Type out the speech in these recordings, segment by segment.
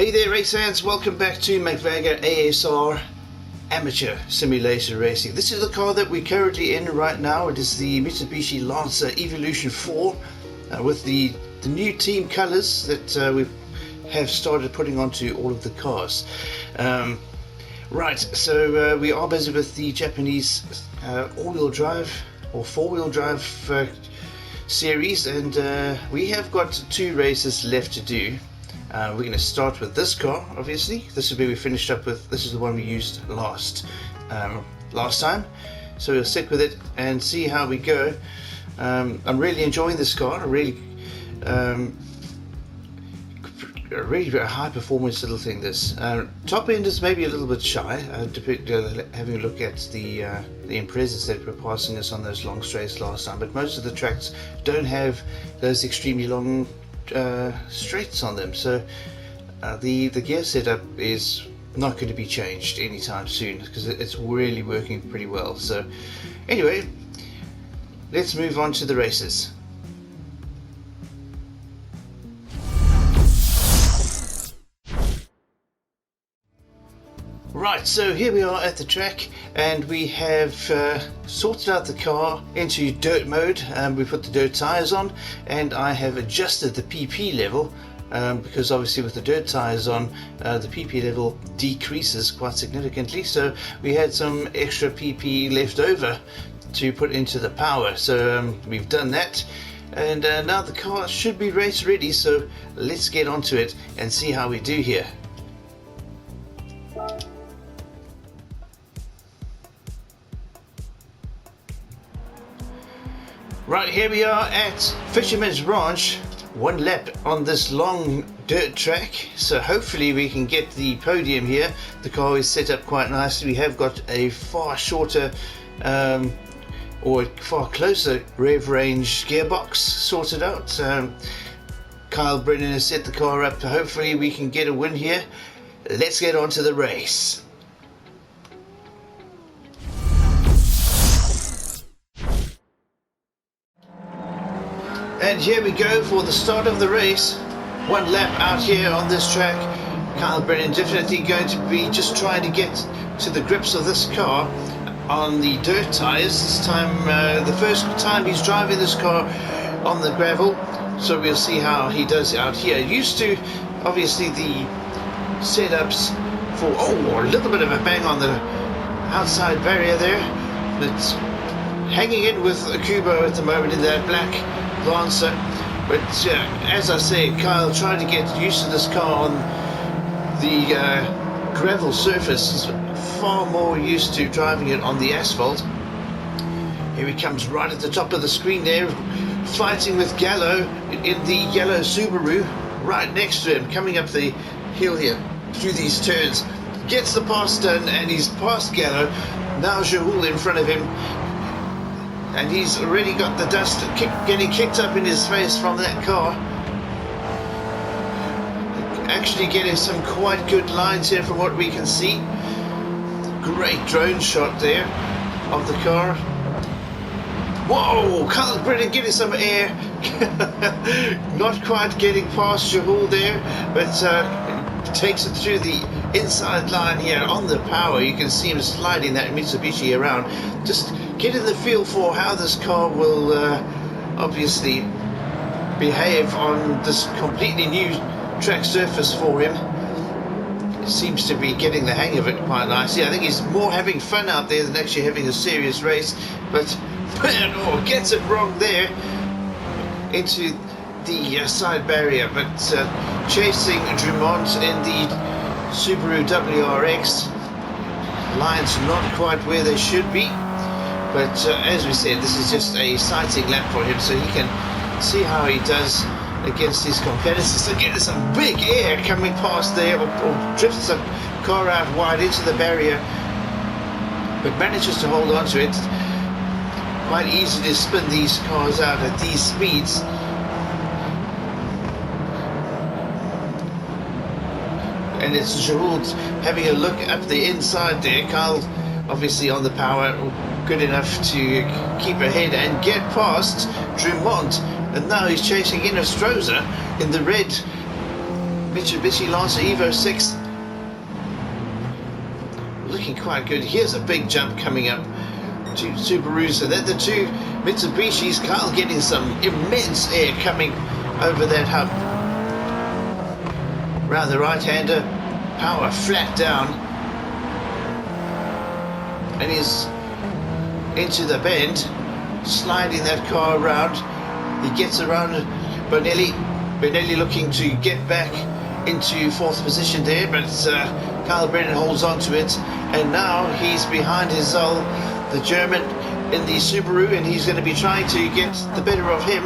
Hey there race fans, welcome back to McVager ASR Amateur Simulator Racing. This is the car that we're currently in right now. It is the Mitsubishi Lancer Evolution 4 with the new team colours that we have started putting onto all of the cars. Right, so we are busy with the Japanese all-wheel drive or four-wheel drive series, and we have got 2 races left to do. We're going to start with this car, obviously. This is where we finished up with. This is the one we used last time. So we'll stick with it and see how we go. I'm really enjoying this car. A really high performance little thing. This top end is maybe a little bit shy. Having a look at the Imprezas that were passing us on those long straights last time, but most of the tracks don't have those extremely long straights on them, so the gear setup is not going to be changed anytime soon because it's really working pretty well. So anyway, let's move on to the races. Right, so here we are at the track, and we have sorted out the car into dirt mode. We put the dirt tyres on, and I have adjusted the PP level because obviously with the dirt tyres on, the PP level decreases quite significantly. So we had some extra PP left over to put into the power. So we've done that, and now the car should be race ready. So let's get onto it and see how we do here. Right, here we are at Fisherman's Ranch, 1 lap on this long dirt track, so hopefully we can get the podium here. The car is set up quite nicely. We have got a far shorter or far closer rev range gearbox sorted out. Kyle Brennan has set the car up. Hopefully we can get a win here. Let's get on to the race. And here we go for the start of the race. 1 lap out here on this track. Kyle Brennan definitely going to be just trying to get to the grips of this car on the dirt tyres. This time, the first time he's driving this car on the gravel. So we'll see how he does out here. Used to, obviously, the setups for, a little bit of a bang on the outside barrier there. But hanging in with a Kubo at the moment in that black Lancer, but as I say, Kyle trying to get used to this car on the gravel surface. He's far more used to driving it on the asphalt. Here he comes right at the top of the screen there, fighting with Gallo in the yellow Subaru right next to him, coming up the hill here through these turns. Gets the pass done, and he's past Gallo. Now Jahul in front of him, and he's already got the dust getting kicked up in his face from that car. Actually getting some quite good lines here from what we can see. Great drone shot there of the car. Whoa, Kyle Brennan getting some air. Not quite getting past Jahul there, but takes it through the inside line here on the power. You can see him sliding that Mitsubishi around, just getting the feel for how this car will obviously behave on this completely new track surface for him. Seems to be getting the hang of it quite nicely. I think he's more having fun out there than actually having a serious race, but gets it wrong there into the side barrier. But chasing Drummond in the Subaru WRX, lines not quite where they should be. But as we said, this is just a sighting lap for him, so he can see how he does against his competitors. So getting some big air coming past there, or drifts the car out wide into the barrier, but manages to hold on to it. Quite easy to spin these cars out at these speeds. And it's Jahul having a look up the inside there. Kyle obviously on the power, good enough to keep ahead and get past Drummond, and now he's chasing in Stroza in the red Mitsubishi Lancer Evo 6. Looking quite good. Here's a big jump coming up. Two Subarus and then the two Mitsubishis. Kyle getting some immense air coming over that hump. Round the right-hander, power flat down. And he's into the bend, sliding that car around. He gets around Bonelli. Bonelli looking to get back into fourth position there, but Kyle Brennan holds on to it, and now he's behind his the German in the Subaru, and he's going to be trying to get the better of him.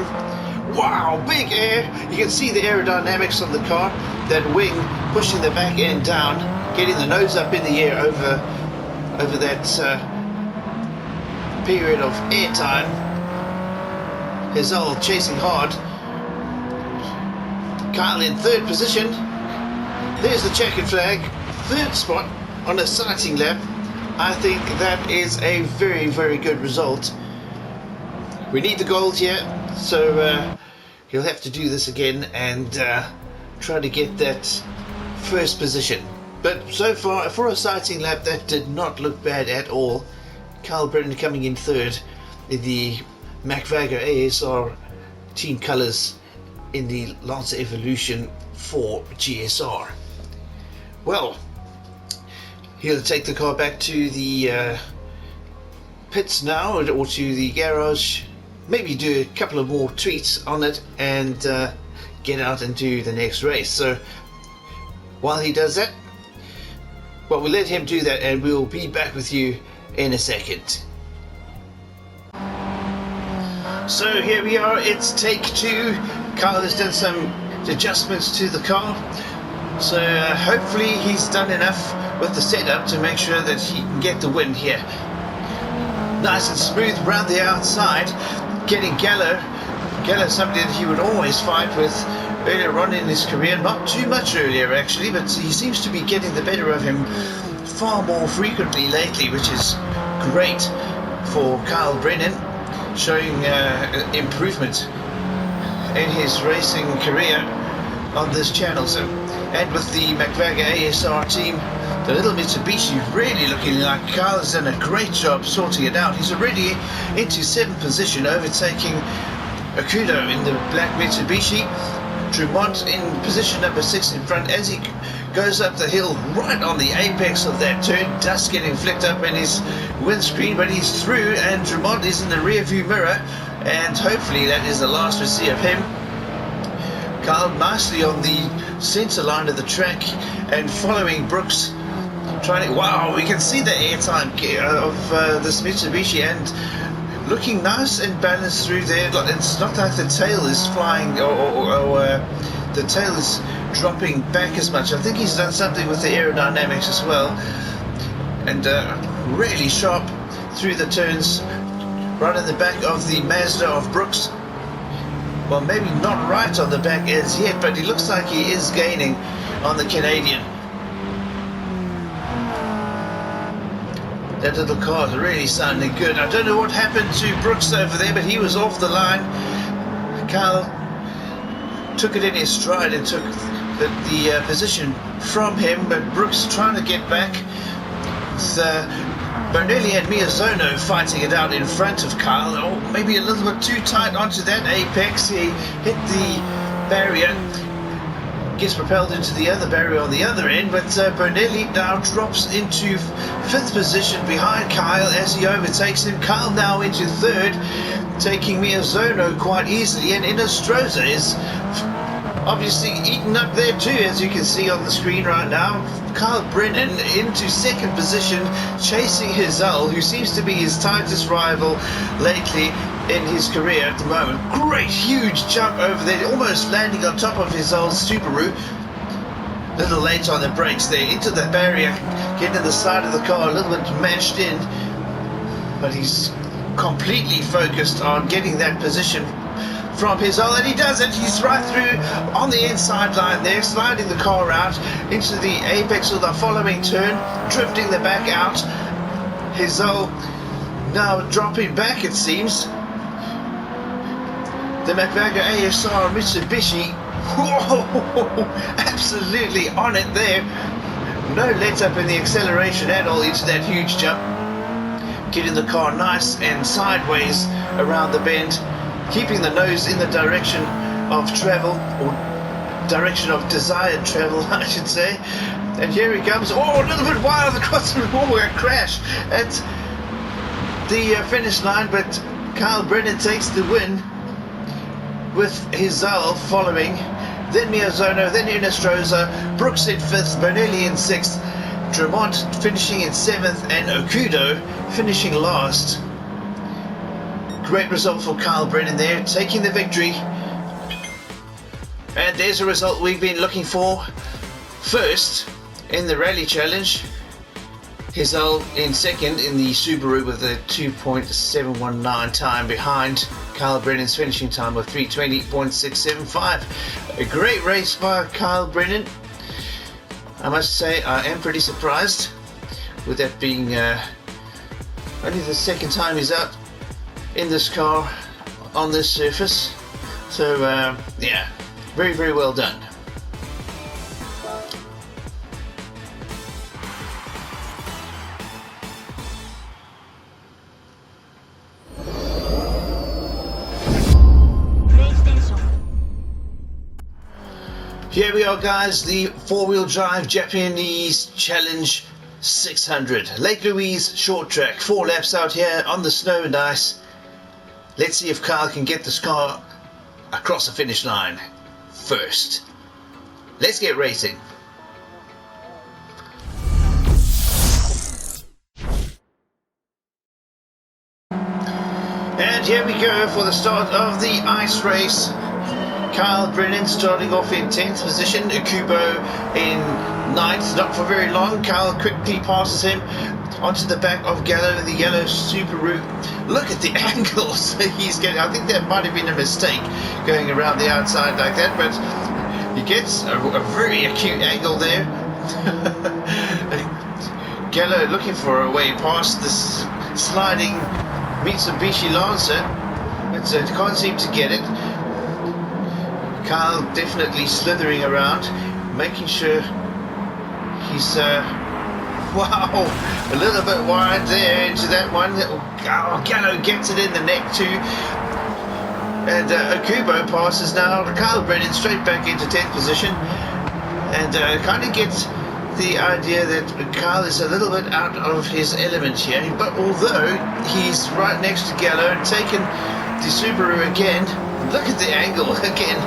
Wow, big air! You can see the aerodynamics on the car, that wing pushing the back end down, getting the nose up in the air over that period of airtime. Hizal chasing hard. Kyle in third position. There's the checkered flag. Third spot on a sighting lap. I think that is a very, very good result. We need the gold here, so he'll have to do this again and try to get that first position. But so far, for a sighting lap, that did not look bad at all. Kyle Brennan coming in third in the McVagger ASR team colours in the Lancer Evolution 4 GSR. Well, he'll take the car back to the pits now, or to the garage, maybe do a couple of more tweaks on it and get out and do the next race. So while he does that, well, we'll let him do that and we'll be back with you in a second. So here we are, it's take two. Kyle has done some adjustments to the car, so hopefully he's done enough with the setup to make sure that he can get the win here. Nice and smooth around the outside, getting Gallo, somebody that he would always fight with earlier on in his career, not too much earlier actually, but he seems to be getting the better of him far more frequently lately, which is great for Kyle Brennan, showing improvement in his racing career on this channel. So, and with the McVagger ASR team, the little Mitsubishi really looking like Kyle has done a great job sorting it out. He's already into 7th position, overtaking Okudo in the black Mitsubishi. Drummond in position number 6 in front as he goes up the hill right on the apex of that turn. Dust getting flicked up in his windscreen, but he's through, and Drummond is in the rear view mirror, and hopefully that is the last we see of him. Kyle nicely on the center line of the track and following Brooks, trying to, wow, we can see the airtime of this Mitsubishi, and looking nice and balanced through there. It's not like the tail is flying or the tail is dropping back as much. I think he's done something with the aerodynamics as well, and really sharp through the turns, right in the back of the Mazda of Brooks. Well, maybe not right on the back as yet, but he looks like he is gaining on the Canadian. That little car is really sounding good. I don't know what happened to Brooks over there, but he was off the line. Kyle took it in his stride and took the position from him, but Brooks trying to get back. With Bonelli and Miyazono fighting it out in front of Kyle. Oh, maybe a little bit too tight onto that apex. He hit the barrier, gets propelled into the other barrier on the other end, but Bonelli now drops into 5th position behind Kyle as he overtakes him. Kyle now into 3rd, taking Miyazono quite easily, and Inostroza is obviously eaten up there too, as you can see on the screen right now. Kyle Brennan into 2nd position, chasing Hizal, who seems to be his tightest rival lately in his career at the moment. Great huge jump over there, almost landing on top of Hizal's Subaru. A little late on the brakes there, into the barrier, getting to the side of the car, a little bit mashed in, but he's completely focused on getting that position from Hizal, and he does it. He's right through on the inside line there, sliding the car out into the apex of the following turn, drifting the back out. Hizal now dropping back, it seems. The McVagger ASR Mitsubishi Whoa, absolutely on it there. No let up in the acceleration at all into that huge jump. Getting the car nice and sideways around the bend, keeping the nose in the direction of travel, or direction of desired travel, I should say. And here he comes. Oh, a little bit wild across the wall, a crash at the finish line, but Kyle Brennan takes the win with Hizal following. Then Miyazono, then Inestrosa, Brooks in 5th, Bonelli in 6th, Drummond finishing in 7th, and Okudo finishing last. Great result for Kyle Brennan there, taking the victory. And there's a result we've been looking for. First in the Rally Challenge, Hizal in 2nd in the Subaru with a 2.719 time behind Kyle Brennan's finishing time of 3:20.675. A great race by Kyle Brennan. I must say I am pretty surprised with that being only the 2nd time he's out in this car on this surface. So yeah, very, very well done. Here we are, guys, the 4-wheel drive Japanese Challenge 600. Lake Louise short track, 4 laps out here on the snow and ice. Let's see if Kyle can get this car across the finish line first. Let's get racing. And here we go for the start of the ice race. Kyle Brennan starting off in 10th position, Akubo in 9th, not for very long. Kyle quickly passes him onto the back of Gallo, the yellow Subaru. Look at the angles he's getting. I think that might have been a mistake going around the outside like that, but he gets a very acute angle there. Gallo looking for a way past this sliding Mitsubishi Lancer, but can't seem to get it. Kyle definitely slithering around, making sure he's wow, a little bit wide there into that one. Oh, Gallo gets it in the neck too, and Akubo passes now Kyle Brennan straight back into 10th position, and kind of gets the idea that Kyle is a little bit out of his element here, but although he's right next to Gallo and taken the Subaru again. Look at the angle again,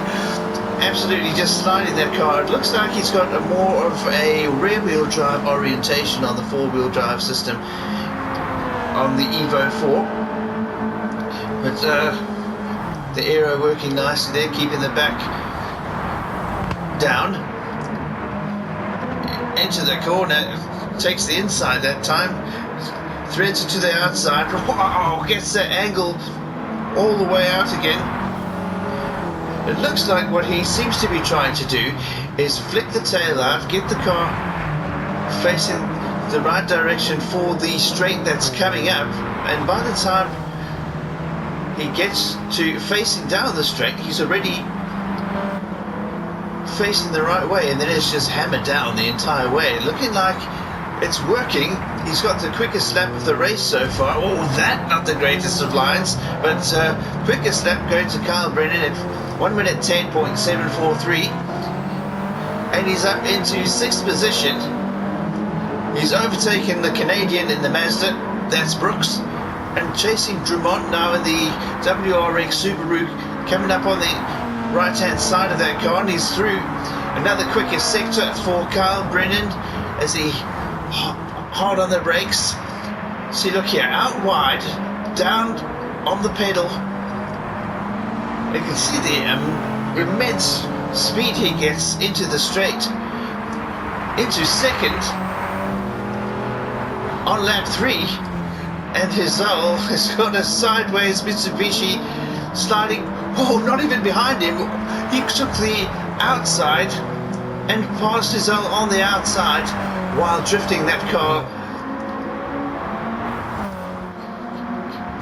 absolutely just sliding that car. It looks like he's got more of a rear wheel drive orientation on the 4-wheel drive system on the Evo 4, but the aero working nicely there, keeping the back down into the corner, takes the inside that time, threads it to the outside. Wow, gets that angle all the way out again. It looks like what he seems to be trying to do is flick the tail out, get the car facing the right direction for the straight that's coming up, and by the time he gets to facing down the straight, he's already facing the right way, and then it's just hammered down the entire way, looking like it's working. He's got the quickest lap of the race so far. Oh, that not the greatest of lines, but quickest lap going to Kyle Brennan at 1:10.743, and he's up into 6th position. He's overtaken the Canadian in the Mazda, that's Brooks, and chasing Drummond now in the WRX Subaru, coming up on the right hand side of that car, and he's through another quickest sector for Kyle Brennan as he hard on the brakes. See, look here, out wide, down on the pedal. You can see the immense speed he gets into the straight. Into 2nd on lap 3, and Hizal has got a sideways Mitsubishi sliding. Oh, not even behind him. He took the outside and passed Hizal on the outside while drifting that car.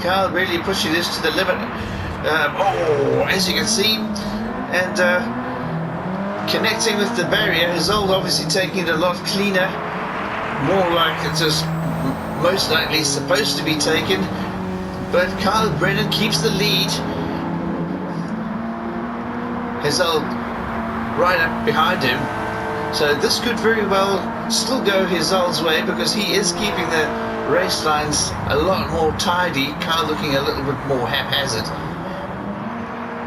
Kyle really pushing this to the limit. As you can see, and connecting with the barrier. His old obviously taking it a lot cleaner, more like it's just most likely supposed to be taken. But Kyle Brennan keeps the lead. His old right up behind him. So this could very well still go his old's way, because he is keeping the race lines a lot more tidy. Kyle looking a little bit more haphazard.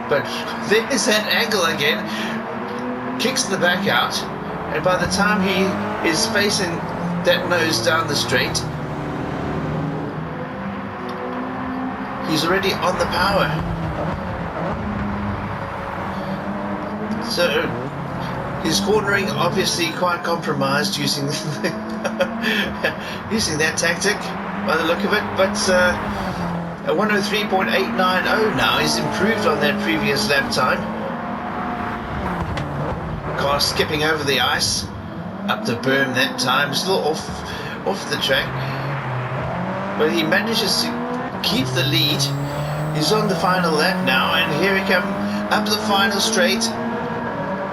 But there's that angle again. Kicks the back out, and by the time he is facing that nose down the straight, he's already on the power. So his cornering obviously quite compromised using using that tactic by the look of it, but a 103.890 now. He's improved on that previous lap time. Car skipping over the ice up the berm that time, still off the track, but he manages to keep the lead. He's on the final lap now, and here he comes up the final straight.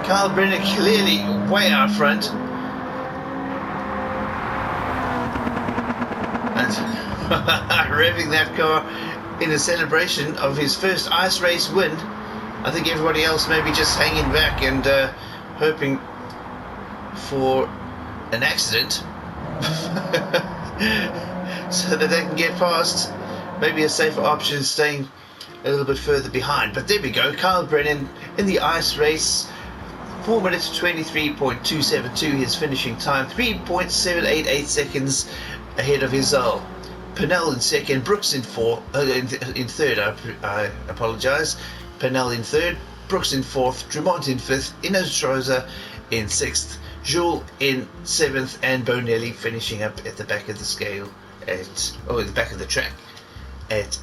Kyle Brennan clearly way out front, and revving that car in a celebration of his first ice race win. I think everybody else maybe just hanging back and hoping for an accident so that they can get past. Maybe a safer option, staying a little bit further behind. But there we go, Kyle Brennan in the ice race, 4 minutes 23.272 his finishing time, 3.788 seconds ahead of his Pennell in second, Brooks in third. I apologise. Pennell in third, Brooks in fourth, Drummond in fifth, Inostroza in sixth, Jules in seventh, and Bonelli finishing up at the back of the scale at the back of the track at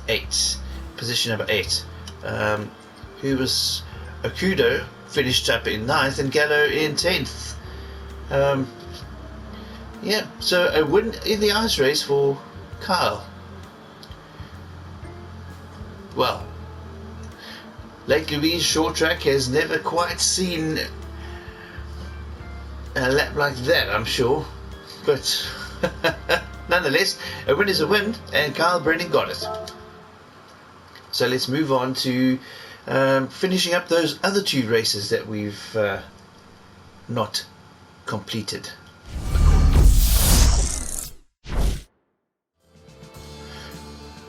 position number 8. Who was Okudo finished up in 9th, and Gallo in 10th. Yeah, so a win in the ice race for Kyle. Well, Lake Louise short track has never quite seen a lap like that, I'm sure, but nonetheless, a win is a win, and Kyle Brennan got it. So let's move on to finishing up those other 2 races that we've not completed.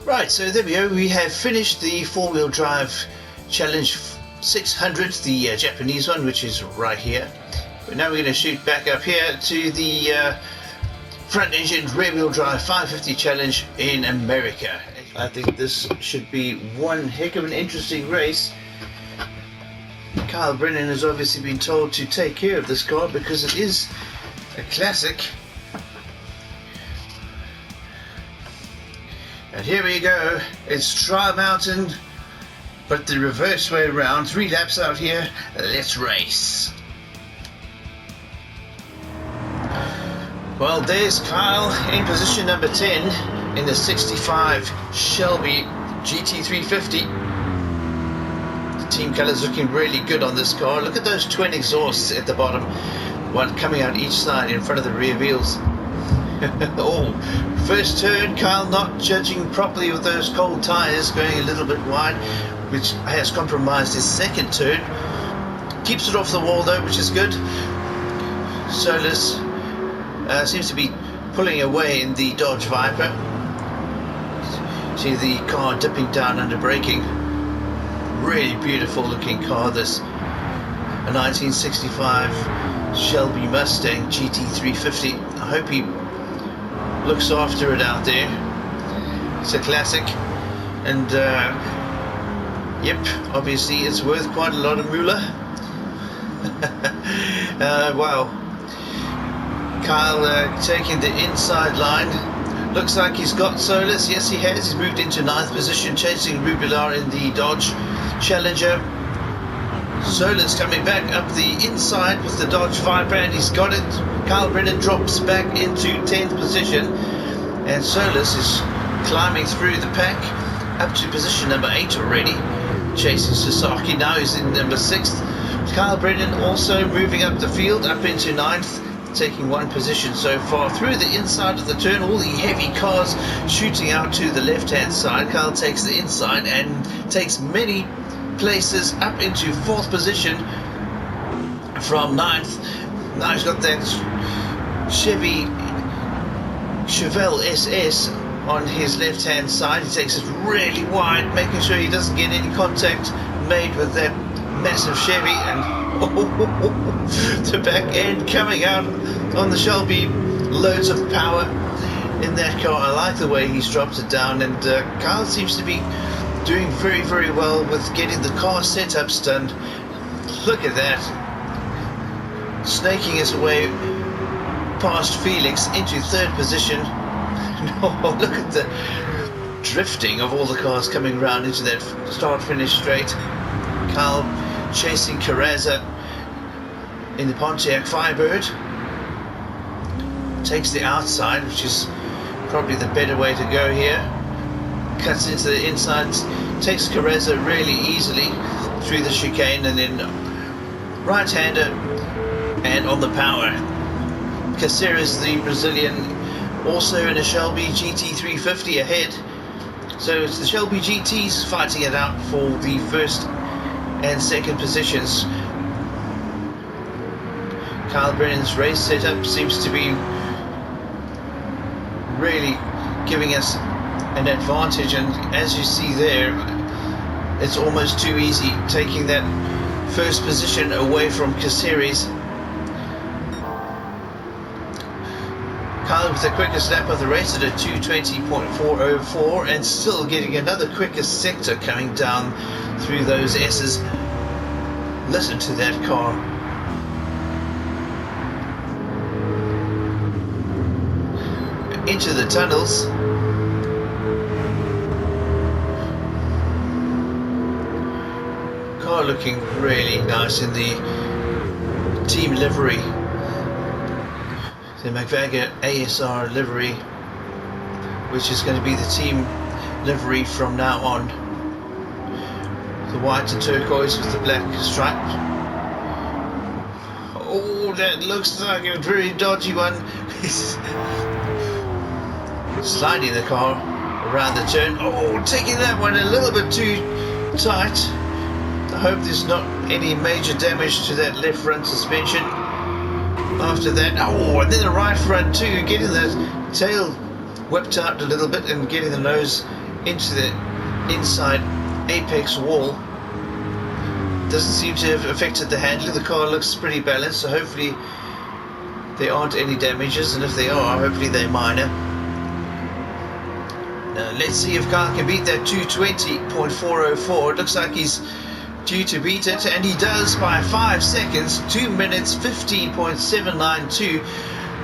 Right, so there we go. We have finished the 4-wheel drive challenge 600, the Japanese one, which is right here. But now we're going to shoot back up here to the front engine rear wheel drive 550 challenge in America. I think this should be one heck of an interesting race. Kyle Brennan has obviously been told to take care of this car because it is a classic. And here we go, it's Trial Mountain, but the reverse way around. 3 laps out here, let's race. Well, there's Kyle in position number 10 in the 65 Shelby GT350. The team colours looking really good on this car. Look at those twin exhausts at the bottom, one coming out each side in front of the rear wheels. Oh, first turn, Kyle not judging properly with those cold tyres, going a little bit wide, which has compromised his second turn. Keeps it off the wall though, which is good. Solus seems to be pulling away in the Dodge Viper. See the car dipping down under braking. Really beautiful looking car, this. A 1965 Shelby Mustang GT350. I hope he looks after it out there. It's a classic, and yep, obviously it's worth quite a lot of moolah. Wow, Kyle taking the inside line. Looks like he's got Solus. Yes, he has. He's moved into 9th position, chasing Rubilar in the Dodge Challenger. Solus coming back up the inside with the Dodge Viper, and he's got it. Kyle Brennan drops back into 10th position, and Solus is climbing through the pack up to position number 8 already, chasing Sasaki. Now he's in number 6th Kyle Brennan also moving up the field, up into 9th, taking 1 position so far. Through the inside of the turn, all the heavy cars shooting out to the left-hand side. Kyle takes the inside and takes many places up into 4th position from 9th. Now he's got that Chevelle SS on his left-hand side. He takes it really wide, making sure he doesn't get any contact made with that massive Chevy, and the back end coming out on the Shelby, loads of power in that car. I like the way he's dropped it down, and Kyle seems to be doing very, very well with getting the car setups done. Look at that, snaking his way past Felix into 3rd position. Oh, look at the drifting of all the cars coming round into that start-finish straight. Kyle chasing Carrazza in the Pontiac Firebird. Takes the outside, which is probably the better way to go here. Cuts into the inside, takes Carrazza really easily through the chicane, and then right-hander and on the power. Caceres, the Brazilian, also in a Shelby GT350 ahead. So it's the Shelby GTs fighting it out for the 1st and 2nd positions. Kyle Brennan's race setup seems to be really giving us an advantage, and as you see there, it's almost too easy, taking that 1st position away from Caceres. Kyle with the quickest lap of the race at a 2:20.404, and still getting another quickest sector coming down through those S's. Listen to that car. Into the tunnels. Car looking really nice in the team livery. The McVagger ASR livery, which is going to be the team livery from now on. The white and turquoise with the black stripe. Oh, that looks like a very dodgy one. He's sliding the car around the turn. Oh, taking that one a little bit too tight. I hope there's not any major damage to that left front suspension. After that, oh, and then the right front too, getting the tail whipped out a little bit and getting the nose into the inside apex wall. Doesn't seem to have affected the handling. The car looks pretty balanced, so hopefully there aren't any damages, and if they are, hopefully they're minor. Now let's see if Kyle can beat that 2:20.404. It looks like he's due to beat it, and he does by 5 seconds. 2 minutes 15.792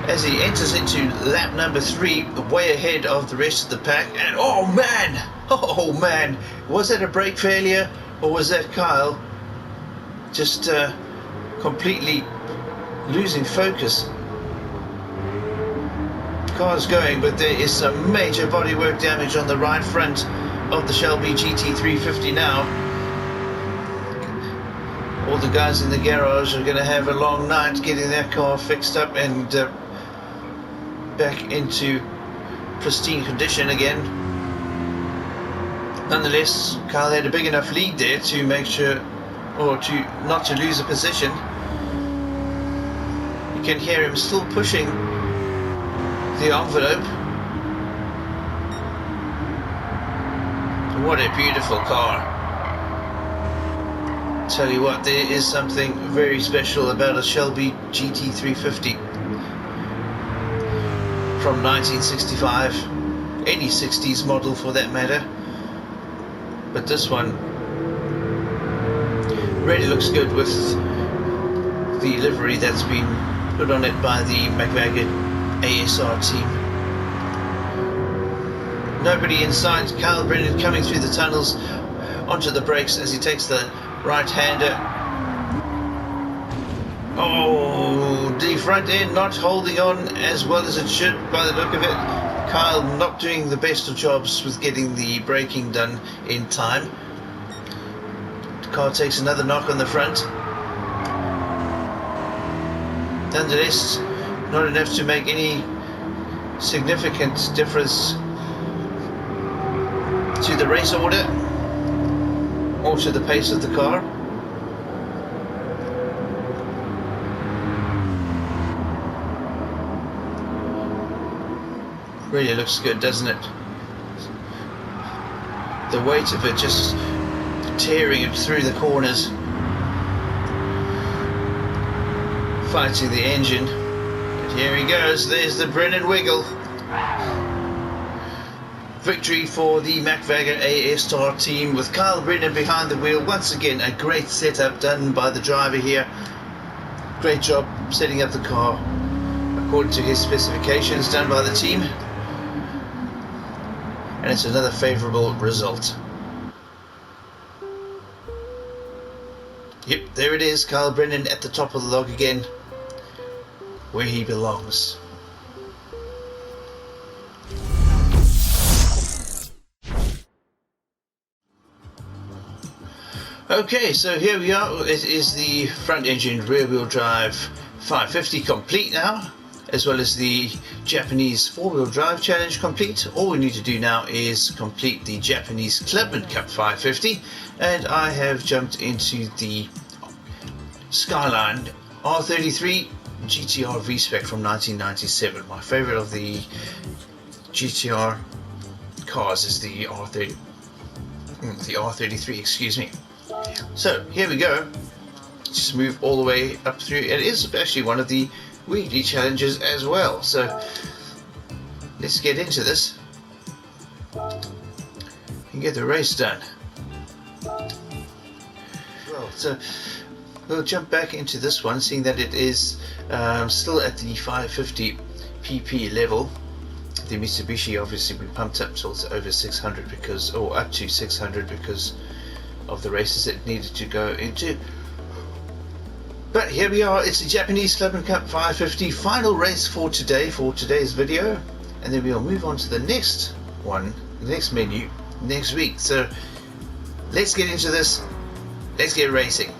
as he enters into lap number 3, way ahead of the rest of the pack. And oh man, was that a brake failure, or was that Kyle just completely losing focus? Car's going, but there is some major bodywork damage on the right front of the Shelby GT350 now. All the guys in the garage are going to have a long night getting their car fixed up and back into pristine condition again. Nonetheless, Kyle had a big enough lead there to make sure, or to not to lose a position. You can hear him still pushing the envelope. What a beautiful car. Tell you what, there is something very special about a Shelby GT350 from 1965, any 60s model for that matter, but this one really looks good with the livery that's been put on it by the McVagger ASR team. Nobody in sight. Kyle Brennan coming through the tunnels onto the brakes as he takes the right-hander. Oh, the front end not holding on as well as it should by the look of it. Kyle not doing the best of jobs with getting the braking done in time. The car takes another knock on the front. nonetheless not enough to make any significant difference to the race order or to the pace of the car. Really looks good, doesn't it? The weight of it just tearing it through the corners, fighting the engine. But here he goes, there's the Brennan wiggle. Victory for the McVagger AS Star team with Kyle Brennan behind the wheel. Once again, a great setup done by the driver here. Great job setting up the car according to his specifications done by the team. And it's another favourable result. Yep, there it is, Kyle Brennan at the top of the log again, where he belongs. Okay, so here we are. It is the front engine rear wheel drive 550 complete now, as well as the Japanese four-wheel drive challenge complete. All we need to do now is complete the Japanese Clubman Cup 550, and I have jumped into the Skyline R33 GTR V-Spec from 1997. My favorite of the GTR cars is the R33, excuse me. So here we go. Just move all the way up through. It is actually one of the weekly challenges as well, so let's get into this and get the race done. Well, so we'll jump back into this one, seeing that it is still at the 550 pp level. The Mitsubishi obviously been pumped up till over 600 because, or up to 600 because of the races it needed to go into. But here we are, it's the Japanese Clubman Cup 550 final race for today, for today's video, and then we'll move on to the next one, the next menu, next week. So let's get into this, let's get racing.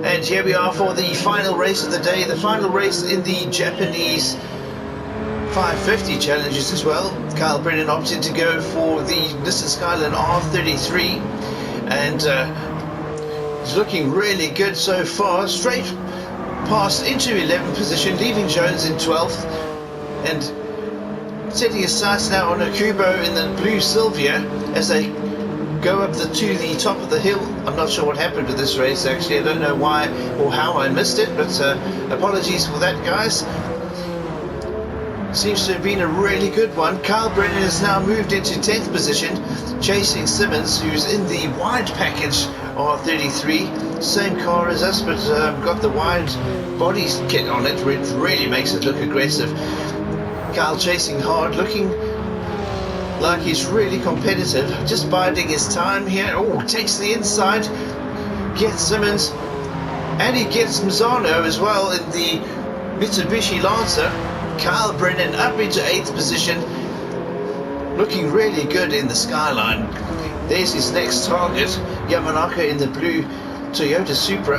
And here we are for the final race of the day, the final race in the Japanese 550 challenges as well. Kyle Brennan opted to go for the Nissan Skyline R33, and he's looking really good so far. Straight past into 11th position, leaving Jones in 12th, and setting his sights now on a Kubo in the blue Sylvia as they go up to the top of the hill. I'm not sure what happened with this race actually. I don't know why or how I missed it, but apologies for that, guys. Seems to have been a really good one. Kyle Brennan has now moved into 10th position, chasing Simmons, who's in the wide package R33. Same car as us, but got the wide body kit on it, which really makes it look aggressive. Kyle chasing hard, looking like he's really competitive, just biding his time here. Oh, takes the inside, gets Simmons, and he gets Mazzano as well in the Mitsubishi Lancer. Kyle Brennan up into 8th position, looking really good in the Skyline. There's his next target, Yamanaka in the blue Toyota Supra,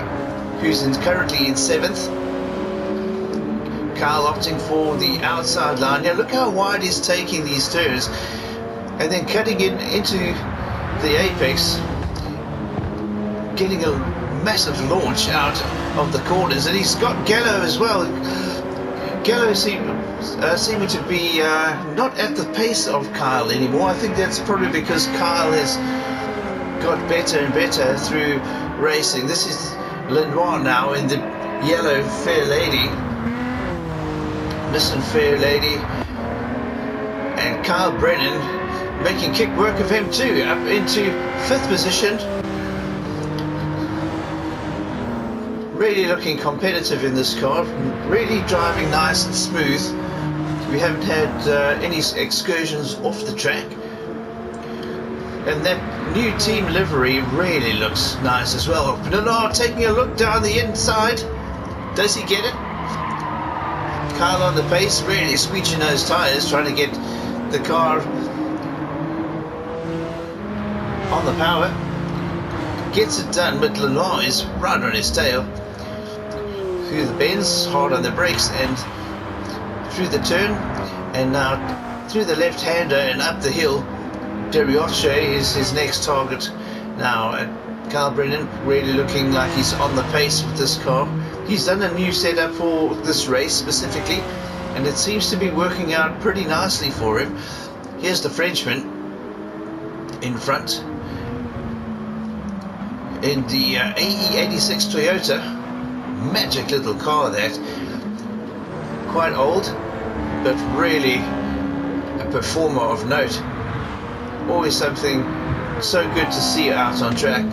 who's currently in 7th. Kyle opting for the outside line. Now look how wide he's taking these turns, and then cutting in into the apex, getting a massive launch out of the corners. And he's got Gallo as well. Gallo seeming to be not at the pace of Kyle anymore. I think that's probably because Kyle has got better and better through racing. This is Lenoir now in the yellow Fair Lady, Nissan Fair Lady, and Kyle Brennan making kick work of him too, up into 5th position. Really looking competitive in this car, really driving nice and smooth. We haven't had any excursions off the track, and that new team livery really looks nice as well. Lenoir taking a look down the inside, does he get it? Kyle on the pace, really squeezing those tyres, trying to get the car on the power. gets it done, but Lenoir is right on his tail. Through the bends, hard on the brakes, and through the turn, and now through the left-hander and up the hill. Derioche is his next target. Now, Carl Brennan really looking like he's on the pace with this car. He's done a new setup for this race specifically, and it seems to be working out pretty nicely for him. Here's the Frenchman in front in the AE86 Toyota. Magic little car, that. Quite old, but really a performer of note. Always something so good to see out on track.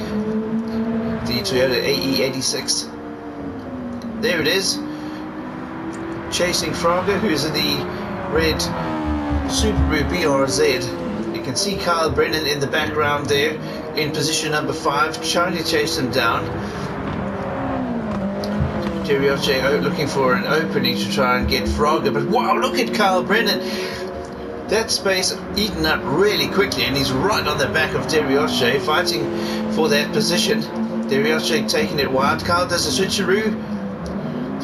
The Toyota AE86. There it is, chasing Fraga, who's in the red Subaru BRZ. You can see Kyle Brennan in the background there, in position number 5, trying to chase him down. Derioche looking for an opening to try and get Fraga, but wow, look at Kyle Brennan. That space eaten up really quickly, and he's right on the back of Derioche, fighting for that position. Derioche taking it wide. Kyle does a switcheroo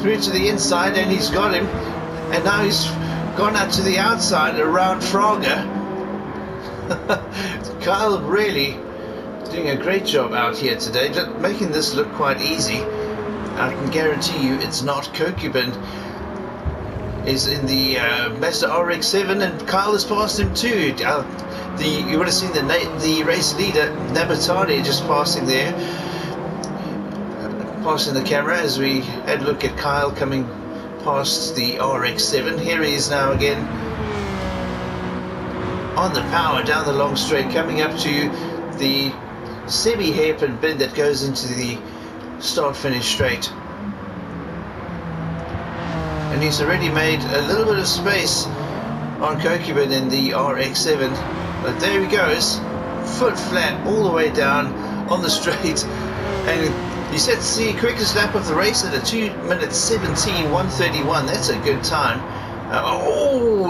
through to the inside, and he's got him. And now he's gone out to the outside around Fraga. Kyle really doing a great job out here today, making this look quite easy. I can guarantee you it's not. Kokubin is in the Mazda RX-7, and Kyle has passed him too. You would have seen the race leader Nabatani just passing there, passing the camera as we had a look at Kyle coming past the RX-7. Here he is now again on the power down the long straight, coming up to the semi-hairpin bend that goes into the start-finish straight. And he's already made a little bit of space on Kokubin in the RX-7, but there he goes, foot flat all the way down on the straight, and he set the quickest lap of the race at a 2:17.131. That's a good time.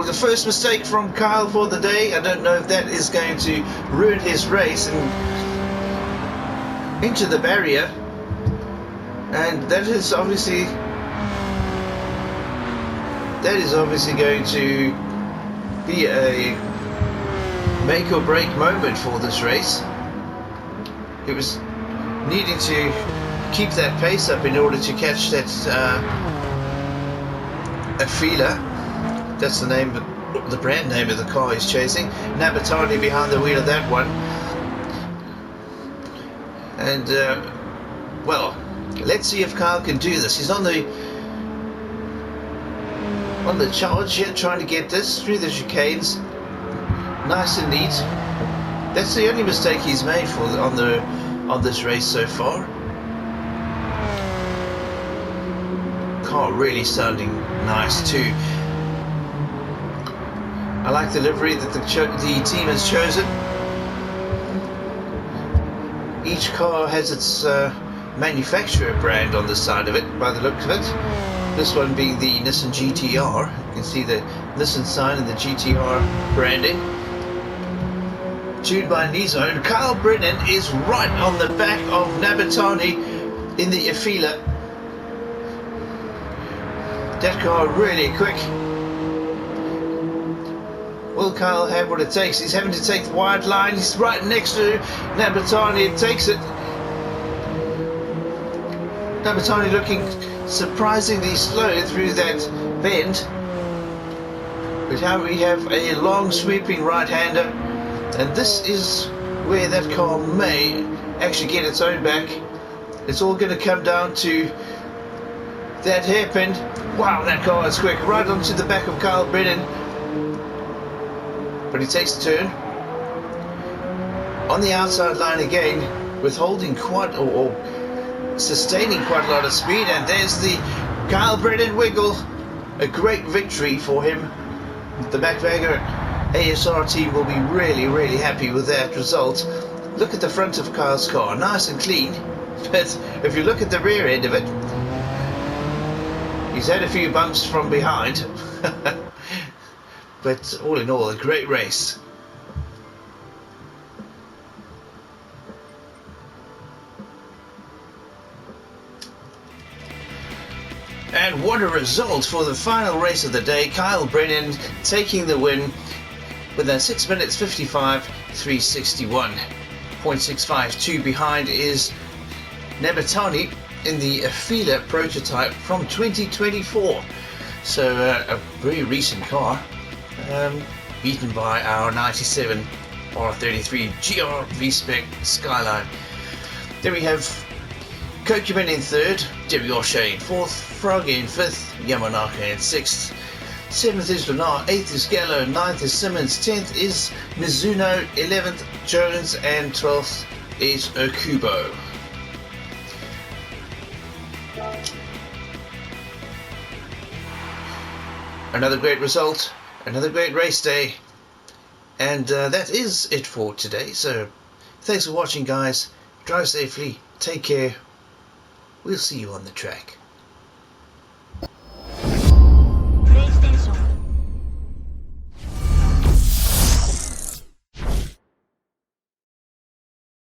The first mistake from Kyle for the day. I don't know if that is going to ruin his race, and into the barrier, and that is obviously going to be a make or break moment for this race. It was needing to keep that pace up in order to catch that Afila. That's the name, the brand name of the car he's chasing. Nabatani behind the wheel of that one. And well, let's see if Kyle can do this. He's on the charge here, trying to get this through the chicanes, nice and neat. That's the only mistake he's made on this race so far. Car really sounding nice too. I like the livery that the team has chosen. Each car has its manufacturer brand on the side of it, by the looks of it. This one being the Nissan GTR. You can see the Nissan sign and the GTR branding. Tuned by Nizo. And Kyle Brennan is right on the back of Nabatani in the Afila. That car really quick. Will Kyle have what it takes? He's having to take the wide line. He's right next to Nabatani and takes it. Nabatani looking surprisingly slow through that bend. But now we have a long sweeping right-hander, and this is where that car may actually get its own back. It's all going to come down to that hairpin. Wow, that car is quick, right onto the back of Kyle Brennan. But he takes the turn on the outside line again, withholding quite or sustaining quite a lot of speed, and there's the Kyle Brennan wiggle. A great victory for him. The McVager ASR team will be really happy with that result. Look at the front of Kyle's car, nice and clean, but if you look at the rear end of it, he's had a few bumps from behind. But all in all, a great race. And what a result for the final race of the day. Kyle Brennan taking the win with a 6 minutes 55 361. 0.652 behind is Nabatani in the Afila prototype from 2024. So a very recent car, beaten by our 97 R33 GR V-Spec Skyline. Then we have Kokuman in third, Jerry O'Shea in fourth, Frog in fifth, Yamanaka in sixth, seventh is Lunar, eighth is Gallo, ninth is Simmons, 10th is Mizuno, 11th Jones, and 12th is Okubo. Another great result, another great race day, and that is it for today. So thanks for watching, guys. Drive safely, take care. We'll see you on the track.